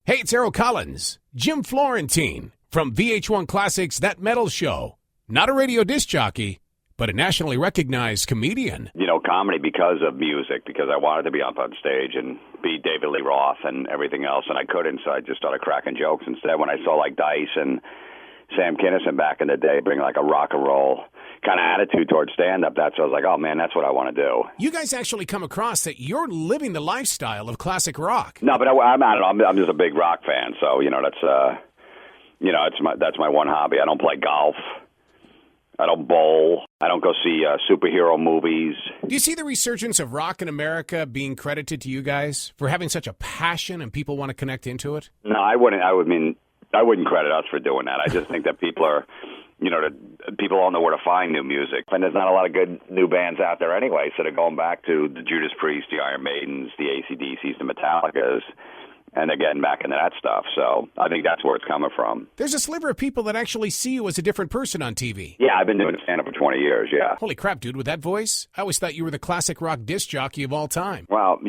Hey, it's Errol Collins, Jim Florentine from VH1 Classics That Metal Show. Not a radio disc jockey, but a nationally recognized comedian. You know, comedy because of music, because I wanted to be up on stage and be David Lee Roth and everything else, and I couldn't, so I just started cracking jokes instead. When I saw like Dice and Sam Kinison back in the day bring like a rock and roll kind of attitude towards stand-up, I was like, oh man, that's what I want to do. You guys actually come across that you're living the lifestyle of classic rock. No, but I'm just a big rock fan, so that's my one hobby. I don't play golf. I don't bowl. I don't go see superhero movies. Do you see the resurgence of rock in America being credited to you guys for having such a passion and people want to connect into it? No, I wouldn't. I wouldn't credit us for doing that. I just think that people are, people all know where to find new music. And there's not a lot of good new bands out there anyway, so they're going back to the Judas Priest, the Iron Maidens, the AC/DCs, the Metallicas, and they're getting back into that stuff. So I think that's where it's coming from. There's a sliver of people that actually see you as a different person on TV. Yeah, I've been doing stand-up for 20 years, yeah. Holy crap, dude, with that voice? I always thought you were the classic rock disc jockey of all time. Well,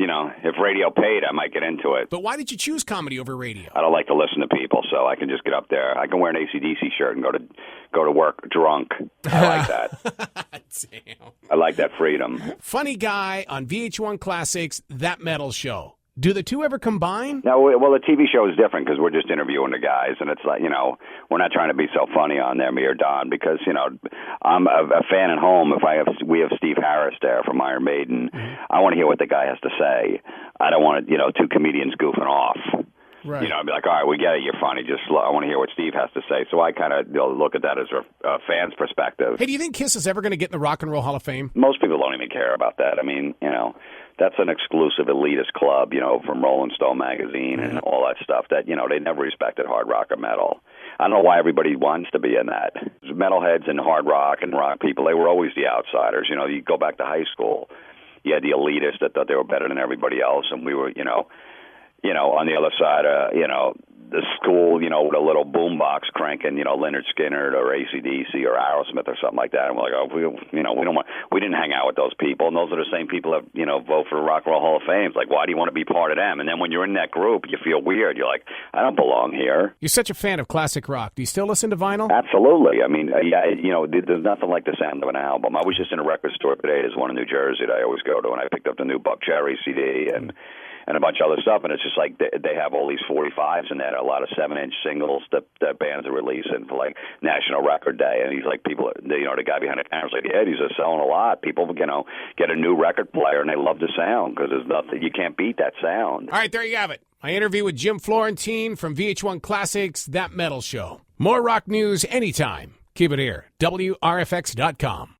if radio paid, I might get into it. But why did you choose comedy over radio? I don't like to listen to people, so I can just get up there. I can wear an AC/DC shirt and go to work drunk. I like that. Damn. I like that freedom. Funny guy on VH1 Classics, That Metal Show. Do the two ever combine? No, well, the TV show is different because we're just interviewing the guys, and it's like, we're not trying to be so funny on there, me or Don, because, I'm a fan at home. We have Steve Harris there from Iron Maiden, I want to hear what the guy has to say. I don't want two comedians goofing off. Right. I'd be like, all right, we get it, you're funny. I want to hear what Steve has to say. So I kind of look at that as a fan's perspective. Hey, do you think Kiss is ever going to get in the Rock and Roll Hall of Fame? Most people don't even care about that. I mean, that's an exclusive elitist club, from Rolling Stone magazine and all that stuff that, they never respected hard rock or metal. I don't know why everybody wants to be in that. Metalheads and hard rock and rock people, they were always the outsiders. You go back to high school, you had the elitists that thought they were better than everybody else, and we were, on the other side of, the school, with a little boombox cranking, Lynyrd Skynyrd or AC/DC or Aerosmith or something like that. And we're like, oh, we didn't hang out with those people. And those are the same people that, vote for the Rock and Roll Hall of Fame. It's like, why do you want to be part of them? And then when you're in that group, you feel weird. You're like, I don't belong here. You're such a fan of classic rock. Do you still listen to vinyl? Absolutely. I mean, there's nothing like the sound of an album. I was just in a record store today. There's one in New Jersey that I always go to, and I picked up the new Buck Cherry CD and a bunch of other stuff, and it's just like they have all these 45s in there, a lot of 7-inch singles that bands are releasing for like National Record Day, and he's like, people, the guy behind the camera's like, yeah, these are selling a lot. People, get a new record player, and they love the sound, because there's nothing, you can't beat that sound. All right, there you have it. My interview with Jim Florentine from VH1 Classics, That Metal Show. More rock news anytime. Keep it here, WRFX.com.